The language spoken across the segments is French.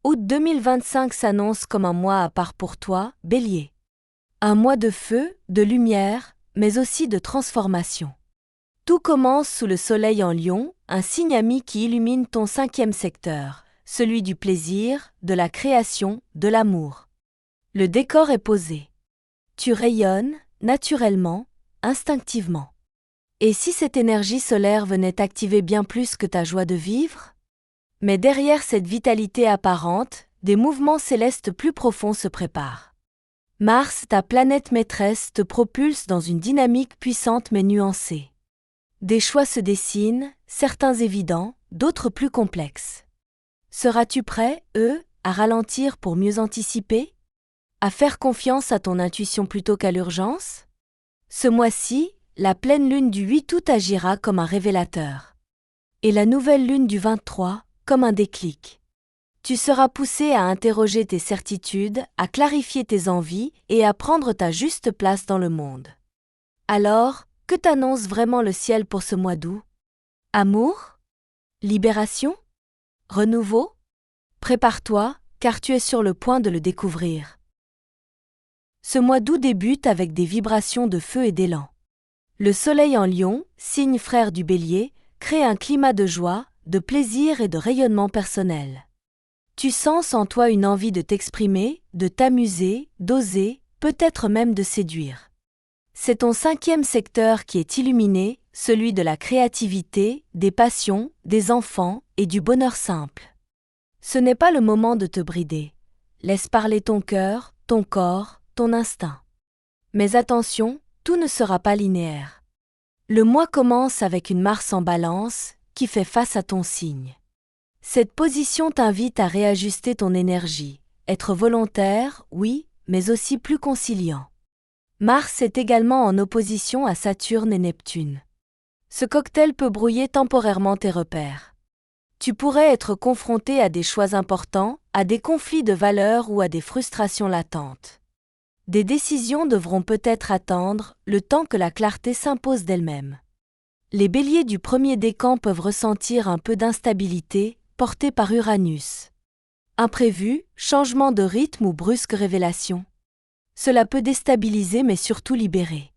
Août 2025 s'annonce comme un mois à part pour toi, Bélier. Un mois de feu, de lumière, mais aussi de transformation. Tout commence sous le soleil en Lion, un signe ami qui illumine ton 5e secteur, celui du plaisir, de la création, de l'amour. Le décor est posé. Tu rayonnes, naturellement, instinctivement. Et si cette énergie solaire venait activer bien plus que ta joie de vivre? Mais derrière cette vitalité apparente, des mouvements célestes plus profonds se préparent. Mars, ta planète maîtresse, te propulse dans une dynamique puissante mais nuancée. Des choix se dessinent, certains évidents, d'autres plus complexes. Seras-tu prêt, à ralentir pour mieux anticiper? À faire confiance à ton intuition plutôt qu'à l'urgence? Ce mois-ci, la pleine lune du 8 août agira comme un révélateur. Et la nouvelle lune du 23, comme un déclic. Tu seras poussé à interroger tes certitudes, à clarifier tes envies et à prendre ta juste place dans le monde. Alors, que t'annonce vraiment le ciel pour ce mois d'août? Amour? Libération? Renouveau? Prépare-toi, car tu es sur le point de le découvrir. Ce mois d'août débute avec des vibrations de feu et d'élan. Le soleil en Lion, signe frère du Bélier, crée un climat de joie, de plaisir et de rayonnement personnel. Tu sens en toi une envie de t'exprimer, de t'amuser, d'oser, peut-être même de séduire. C'est ton 5e secteur qui est illuminé, celui de la créativité, des passions, des enfants et du bonheur simple. Ce n'est pas le moment de te brider. Laisse parler ton cœur, ton corps, ton instinct. Mais attention, tout ne sera pas linéaire. Le mois commence avec une Mars en Balance, qui fait face à ton signe. Cette position t'invite à réajuster ton énergie, être volontaire, oui, mais aussi plus conciliant. Mars est également en opposition à Saturne et Neptune. Ce cocktail peut brouiller temporairement tes repères. Tu pourrais être confronté à des choix importants, à des conflits de valeurs ou à des frustrations latentes. Des décisions devront peut-être attendre, le temps que la clarté s'impose d'elle-même. Les béliers du premier décan peuvent ressentir un peu d'instabilité, portée par Uranus. Imprévu, changement de rythme ou brusque révélation. Cela peut déstabiliser mais surtout libérer.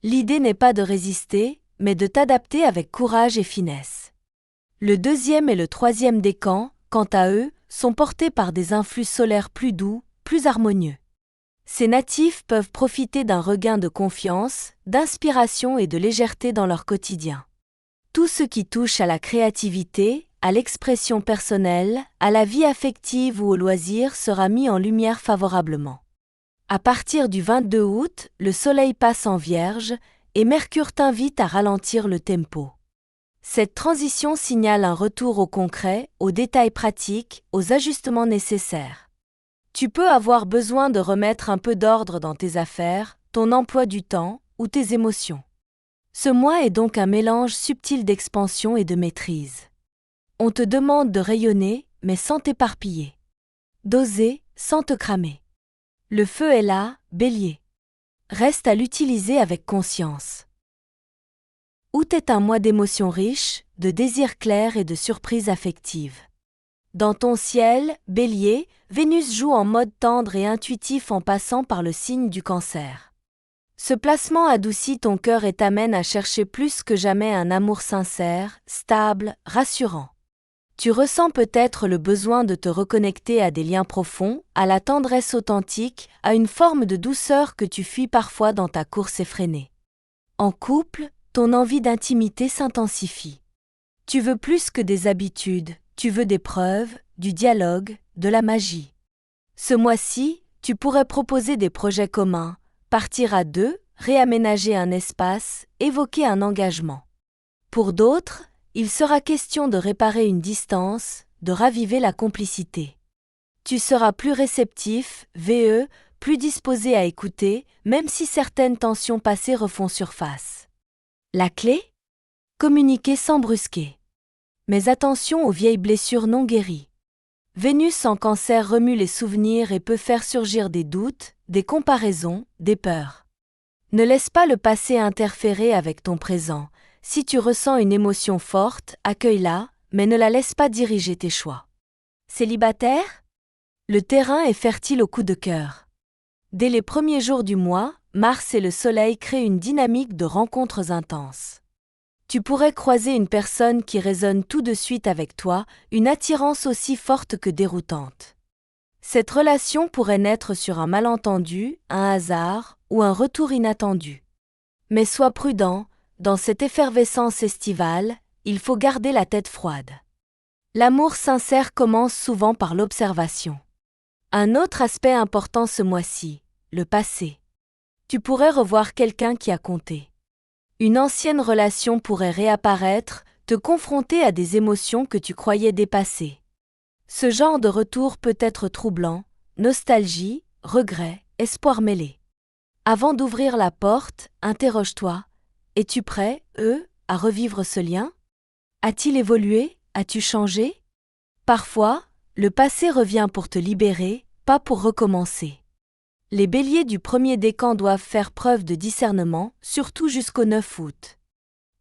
L'idée n'est pas de résister, mais de t'adapter avec courage et finesse. Le 2e et le 3e décan, quant à eux, sont portés par des influx solaires plus doux, plus harmonieux. Ces natifs peuvent profiter d'un regain de confiance, d'inspiration et de légèreté dans leur quotidien. Tout ce qui touche à la créativité, à l'expression personnelle, à la vie affective ou au loisir sera mis en lumière favorablement. À partir du 22 août, le soleil passe en Vierge et Mercure t'invite à ralentir le tempo. Cette transition signale un retour au concret, aux détails pratiques, aux ajustements nécessaires. Tu peux avoir besoin de remettre un peu d'ordre dans tes affaires, ton emploi du temps ou tes émotions. Ce mois est donc un mélange subtil d'expansion et de maîtrise. On te demande de rayonner, mais sans t'éparpiller. D'oser, sans te cramer. Le feu est là, Bélier. Reste à l'utiliser avec conscience. Août est un mois d'émotions riches, de désirs clairs et de surprises affectives. Dans ton ciel, Bélier, Vénus joue en mode tendre et intuitif en passant par le signe du Cancer. Ce placement adoucit ton cœur et t'amène à chercher plus que jamais un amour sincère, stable, rassurant. Tu ressens peut-être le besoin de te reconnecter à des liens profonds, à la tendresse authentique, à une forme de douceur que tu fuis parfois dans ta course effrénée. En couple, ton envie d'intimité s'intensifie. Tu veux plus que des habitudes, tu veux des preuves, du dialogue, de la magie. Ce mois-ci, tu pourrais proposer des projets communs, partir à deux, réaménager un espace, évoquer un engagement. Pour d'autres, il sera question de réparer une distance, de raviver la complicité. Tu seras plus réceptif, plus disposé à écouter, même si certaines tensions passées refont surface. La clé? Communiquer sans brusquer. Mais attention aux vieilles blessures non guéries. Vénus en Cancer remue les souvenirs et peut faire surgir des doutes, des comparaisons, des peurs. Ne laisse pas le passé interférer avec ton présent. Si tu ressens une émotion forte, accueille-la, mais ne la laisse pas diriger tes choix. Célibataire? Le terrain est fertile au coup de cœur. Dès les premiers jours du mois, Mars et le Soleil créent une dynamique de rencontres intenses. Tu pourrais croiser une personne qui résonne tout de suite avec toi, une attirance aussi forte que déroutante. Cette relation pourrait naître sur un malentendu, un hasard ou un retour inattendu. Mais sois prudent, dans cette effervescence estivale, il faut garder la tête froide. L'amour sincère commence souvent par l'observation. Un autre aspect important ce mois-ci, le passé. Tu pourrais revoir quelqu'un qui a compté. Une ancienne relation pourrait réapparaître, te confronter à des émotions que tu croyais dépassées. Ce genre de retour peut être troublant, nostalgie, regret, espoir mêlé. Avant d'ouvrir la porte, interroge-toi. Es-tu prêt, à revivre ce lien? A-t-il évolué? As-tu changé? Parfois, le passé revient pour te libérer, pas pour recommencer. Les béliers du premier décan doivent faire preuve de discernement, surtout jusqu'au 9 août.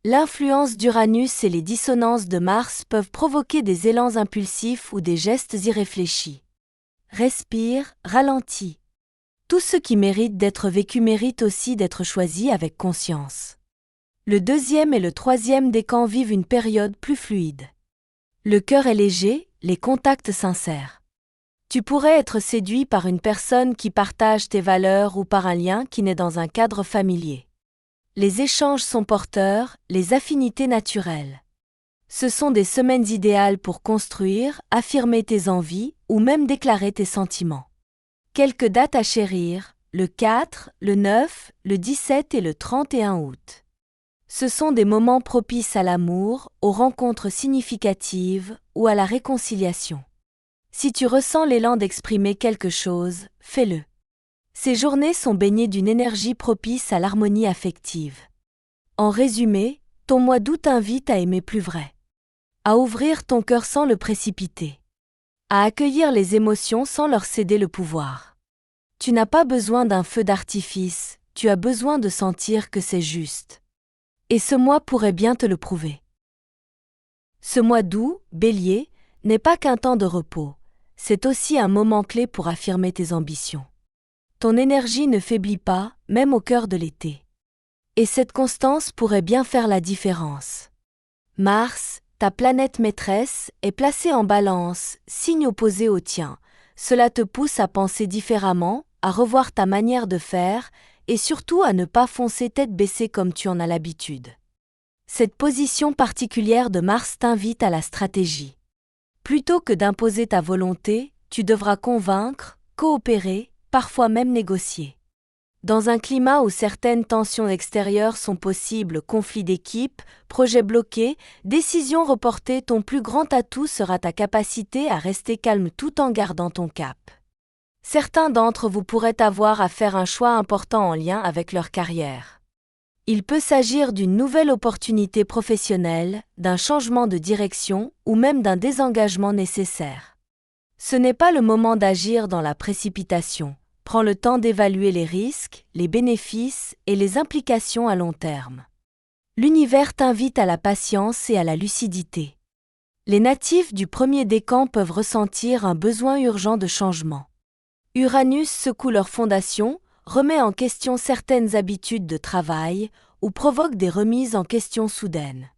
L'influence d'Uranus et les dissonances de Mars peuvent provoquer des élans impulsifs ou des gestes irréfléchis. Respire, ralentis. Tout ce qui mérite d'être vécu mérite aussi d'être choisi avec conscience. Le deuxième et le troisième décan vivent une période plus fluide. Le cœur est léger, les contacts sincères. Tu pourrais être séduit par une personne qui partage tes valeurs ou par un lien qui naît dans un cadre familier. Les échanges sont porteurs, les affinités naturelles. Ce sont des semaines idéales pour construire, affirmer tes envies ou même déclarer tes sentiments. Quelques dates à chérir, le 4, le 9, le 17 et le 31 août. Ce sont des moments propices à l'amour, aux rencontres significatives ou à la réconciliation. Si tu ressens l'élan d'exprimer quelque chose, fais-le. Ces journées sont baignées d'une énergie propice à l'harmonie affective. En résumé, ton mois d'août t'invite à aimer plus vrai. À ouvrir ton cœur sans le précipiter. À accueillir les émotions sans leur céder le pouvoir. Tu n'as pas besoin d'un feu d'artifice, tu as besoin de sentir que c'est juste. Et ce mois pourrait bien te le prouver. Ce mois d'août, Bélier, n'est pas qu'un temps de repos, c'est aussi un moment clé pour affirmer tes ambitions. Ton énergie ne faiblit pas, même au cœur de l'été. Et cette constance pourrait bien faire la différence. Mars, ta planète maîtresse, est placée en Balance, signe opposé au tien. Cela te pousse à penser différemment, à revoir ta manière de faire, et surtout à ne pas foncer tête baissée comme tu en as l'habitude. Cette position particulière de Mars t'invite à la stratégie. Plutôt que d'imposer ta volonté, tu devras convaincre, coopérer, parfois même négocier. Dans un climat où certaines tensions extérieures sont possibles, conflits d'équipe, projets bloqués, décisions reportées, ton plus grand atout sera ta capacité à rester calme tout en gardant ton cap. Certains d'entre vous pourraient avoir à faire un choix important en lien avec leur carrière. Il peut s'agir d'une nouvelle opportunité professionnelle, d'un changement de direction ou même d'un désengagement nécessaire. Ce n'est pas le moment d'agir dans la précipitation. Prends le temps d'évaluer les risques, les bénéfices et les implications à long terme. L'univers t'invite à la patience et à la lucidité. Les natifs du premier décan peuvent ressentir un besoin urgent de changement. Uranus secoue leurs fondations, remet en question certaines habitudes de travail ou provoque des remises en question soudaines.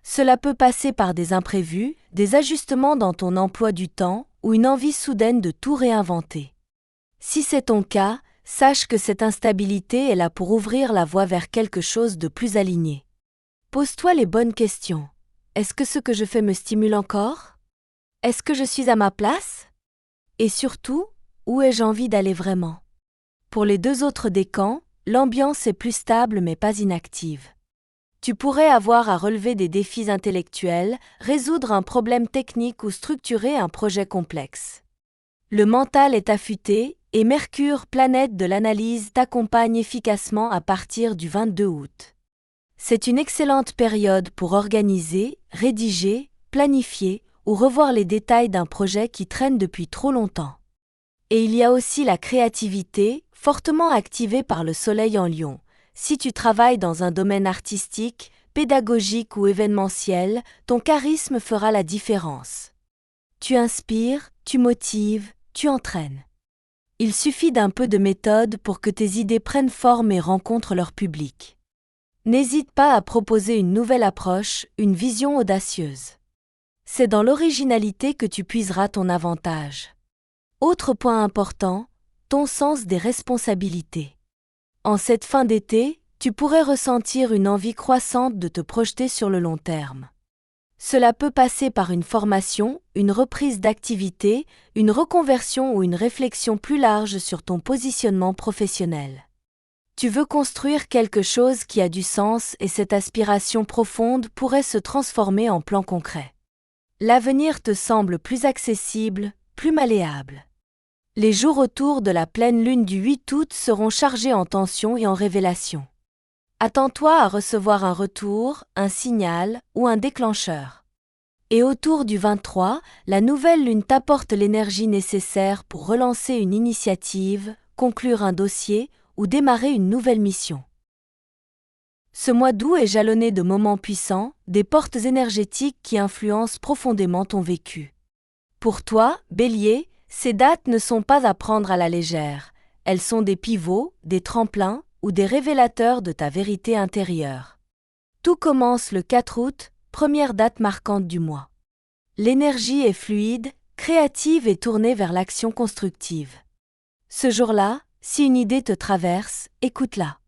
Cela peut passer par des imprévus, des ajustements dans ton emploi du temps ou une envie soudaine de tout réinventer. Si c'est ton cas, sache que cette instabilité est là pour ouvrir la voie vers quelque chose de plus aligné. Pose-toi les bonnes questions. Est-ce que ce que je fais me stimule encore? Est-ce que je suis à ma place? Et surtout, où ai-je envie d'aller vraiment? Pour les deux autres décans, l'ambiance est plus stable mais pas inactive. Tu pourrais avoir à relever des défis intellectuels, résoudre un problème technique ou structurer un projet complexe. Le mental est affûté et Mercure, planète de l'analyse, t'accompagne efficacement à partir du 22 août. C'est une excellente période pour organiser, rédiger, planifier ou revoir les détails d'un projet qui traîne depuis trop longtemps. Et il y a aussi la créativité, fortement activée par le Soleil en Lion. Si tu travailles dans un domaine artistique, pédagogique ou événementiel, ton charisme fera la différence. Tu inspires, tu motives, tu entraînes. Il suffit d'un peu de méthode pour que tes idées prennent forme et rencontrent leur public. N'hésite pas à proposer une nouvelle approche, une vision audacieuse. C'est dans l'originalité que tu puiseras ton avantage. Autre point important, ton sens des responsabilités. En cette fin d'été, tu pourrais ressentir une envie croissante de te projeter sur le long terme. Cela peut passer par une formation, une reprise d'activité, une reconversion ou une réflexion plus large sur ton positionnement professionnel. Tu veux construire quelque chose qui a du sens et cette aspiration profonde pourrait se transformer en plan concret. L'avenir te semble plus accessible, plus malléable. Les jours autour de la pleine lune du 8 août seront chargés en tension et en révélation. Attends-toi à recevoir un retour, un signal ou un déclencheur. Et autour du 23, la nouvelle lune t'apporte l'énergie nécessaire pour relancer une initiative, conclure un dossier ou démarrer une nouvelle mission. Ce mois d'août est jalonné de moments puissants, des portes énergétiques qui influencent profondément ton vécu. Pour toi, Bélier, ces dates ne sont pas à prendre à la légère, elles sont des pivots, des tremplins ou des révélateurs de ta vérité intérieure. Tout commence le 4 août, première date marquante du mois. L'énergie est fluide, créative et tournée vers l'action constructive. Ce jour-là, si une idée te traverse, écoute-la.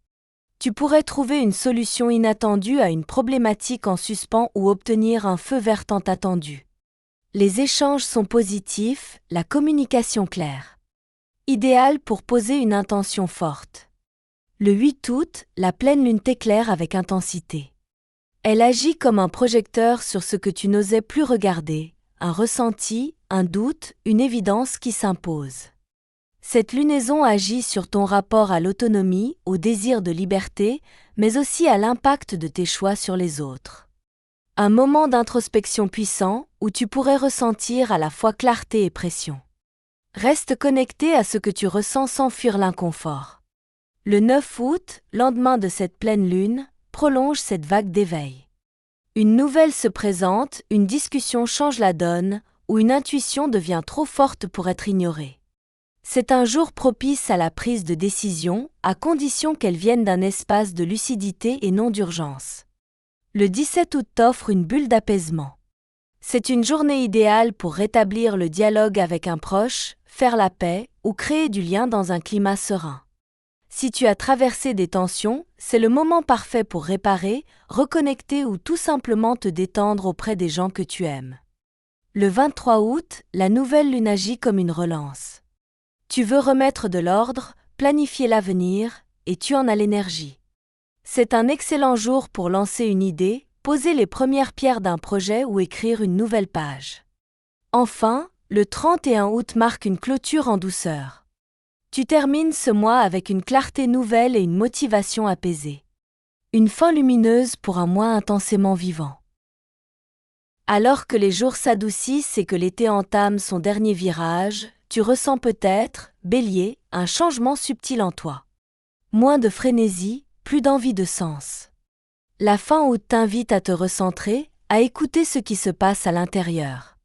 Tu pourrais trouver une solution inattendue à une problématique en suspens ou obtenir un feu vert tant attendu. Les échanges sont positifs, la communication claire. Idéal pour poser une intention forte. Le 8 août, la pleine lune t'éclaire avec intensité. Elle agit comme un projecteur sur ce que tu n'osais plus regarder, un ressenti, un doute, une évidence qui s'impose. Cette lunaison agit sur ton rapport à l'autonomie, au désir de liberté, mais aussi à l'impact de tes choix sur les autres. Un moment d'introspection puissant où tu pourrais ressentir à la fois clarté et pression. Reste connecté à ce que tu ressens sans fuir l'inconfort. Le 9 août, lendemain de cette pleine lune, prolonge cette vague d'éveil. Une nouvelle se présente, une discussion change la donne, ou une intuition devient trop forte pour être ignorée. C'est un jour propice à la prise de décision, à condition qu'elle vienne d'un espace de lucidité et non d'urgence. Le 17 août t'offre une bulle d'apaisement. C'est une journée idéale pour rétablir le dialogue avec un proche, faire la paix ou créer du lien dans un climat serein. Si tu as traversé des tensions, c'est le moment parfait pour réparer, reconnecter ou tout simplement te détendre auprès des gens que tu aimes. Le 23 août, la nouvelle lune agit comme une relance. Tu veux remettre de l'ordre, planifier l'avenir, et tu en as l'énergie. C'est un excellent jour pour lancer une idée, poser les premières pierres d'un projet ou écrire une nouvelle page. Enfin, le 31 août marque une clôture en douceur. Tu termines ce mois avec une clarté nouvelle et une motivation apaisée. Une fin lumineuse pour un mois intensément vivant. Alors que les jours s'adoucissent et que l'été entame son dernier virage, tu ressens peut-être, Bélier, un changement subtil en toi. Moins de frénésie, plus d'envie de sens. La fin août t'invite à te recentrer, à écouter ce qui se passe à l'intérieur.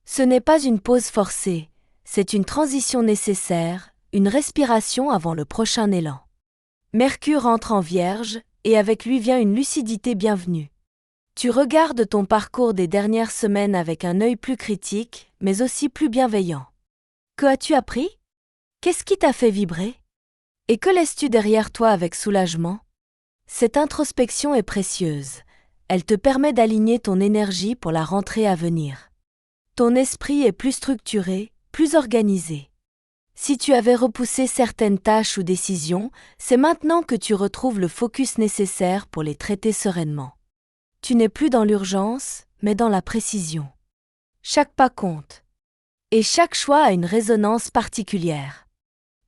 Ce n'est pas une pause forcée, c'est une transition nécessaire, une respiration avant le prochain élan. Mercure entre en Vierge, et avec lui vient une lucidité bienvenue. Tu regardes ton parcours des dernières semaines avec un œil plus critique, mais aussi plus bienveillant. Que as-tu appris? Qu'est-ce qui t'a fait vibrer? Et que laisses-tu derrière toi avec soulagement? Cette introspection est précieuse. Elle te permet d'aligner ton énergie pour la rentrée à venir. Ton esprit est plus structuré, plus organisé. Si tu avais repoussé certaines tâches ou décisions, c'est maintenant que tu retrouves le focus nécessaire pour les traiter sereinement. Tu n'es plus dans l'urgence, mais dans la précision. Chaque pas compte. Et chaque choix a une résonance particulière.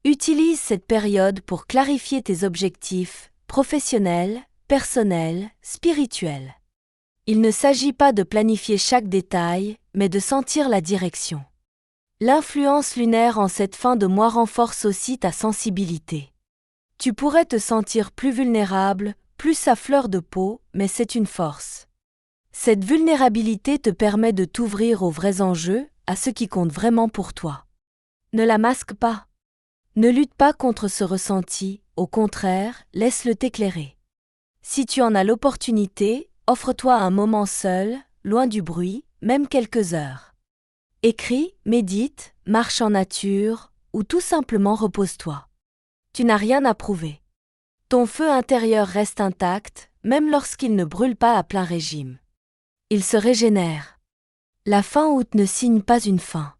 Utilise cette période pour clarifier tes objectifs, professionnels, personnels, spirituels. Il ne s'agit pas de planifier chaque détail, mais de sentir la direction. L'influence lunaire en cette fin de mois renforce aussi ta sensibilité. Tu pourrais te sentir plus vulnérable, plus à fleur de peau, mais c'est une force. Cette vulnérabilité te permet de t'ouvrir aux vrais enjeux, à ce qui compte vraiment pour toi. Ne la masque pas. Ne lutte pas contre ce ressenti, au contraire, laisse-le t'éclairer. Si tu en as l'opportunité, offre-toi un moment seul, loin du bruit, même quelques heures. Écris, médite, marche en nature, ou tout simplement repose-toi. Tu n'as rien à prouver. Ton feu intérieur reste intact, même lorsqu'il ne brûle pas à plein régime. Il se régénère. La fin août ne signe pas une fin.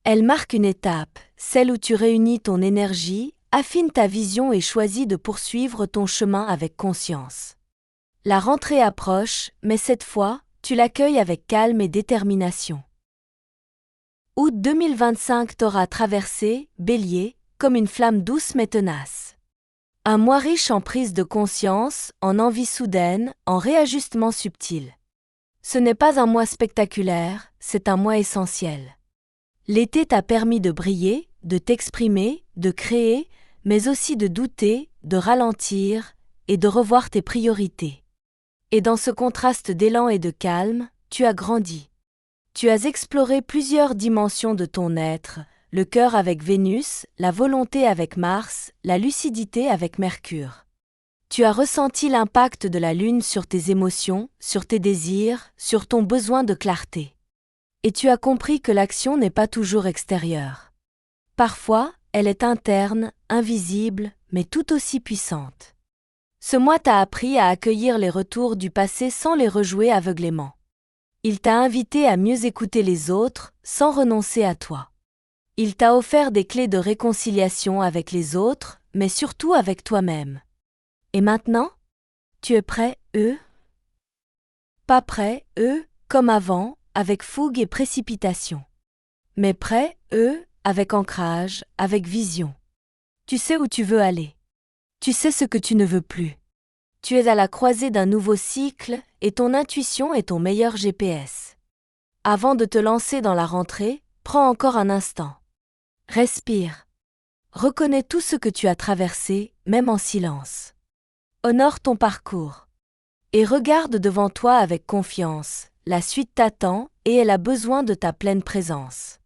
Elle marque une étape, celle où tu réunis ton énergie, affines ta vision et choisis de poursuivre ton chemin avec conscience. La rentrée approche, mais cette fois, tu l'accueilles avec calme et détermination. Août 2025 t'aura traversé, Bélier, comme une flamme douce mais tenace. Un mois riche en prise de conscience, en envie soudaine, en réajustement subtil. Ce n'est pas un mois spectaculaire, c'est un mois essentiel. L'été t'a permis de briller, de t'exprimer, de créer, mais aussi de douter, de ralentir et de revoir tes priorités. Et dans ce contraste d'élan et de calme, tu as grandi. Tu as exploré plusieurs dimensions de ton être, le cœur avec Vénus, la volonté avec Mars, la lucidité avec Mercure. Tu as ressenti l'impact de la Lune sur tes émotions, sur tes désirs, sur ton besoin de clarté. Et tu as compris que l'action n'est pas toujours extérieure. Parfois, elle est interne, invisible, mais tout aussi puissante. Ce mois t'a appris à accueillir les retours du passé sans les rejouer aveuglément. Il t'a invité à mieux écouter les autres, sans renoncer à toi. Il t'a offert des clés de réconciliation avec les autres, mais surtout avec toi-même. Et maintenant? Tu es prêt, Pas prêt, comme avant, avec fougue et précipitation. Mais prêt, avec ancrage, avec vision. Tu sais où tu veux aller. Tu sais ce que tu ne veux plus. Tu es à la croisée d'un nouveau cycle et ton intuition est ton meilleur GPS. Avant de te lancer dans la rentrée, prends encore un instant. Respire. Reconnais tout ce que tu as traversé, même en silence. Honore ton parcours. Et regarde devant toi avec confiance, la suite t'attend et elle a besoin de ta pleine présence.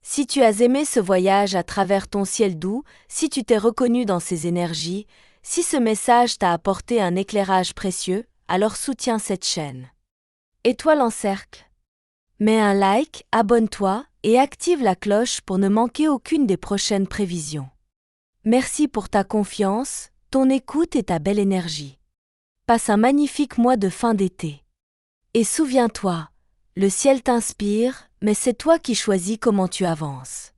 Si tu as aimé ce voyage à travers ton ciel doux, si tu t'es reconnu dans ces énergies, si ce message t'a apporté un éclairage précieux, alors soutiens cette chaîne. Étoile en cercle. Mets un like, abonne-toi et active la cloche pour ne manquer aucune des prochaines prévisions. Merci pour ta confiance, ton écoute et ta belle énergie. Passe un magnifique mois de fin d'été. Et souviens-toi, le ciel t'inspire, mais c'est toi qui choisis comment tu avances.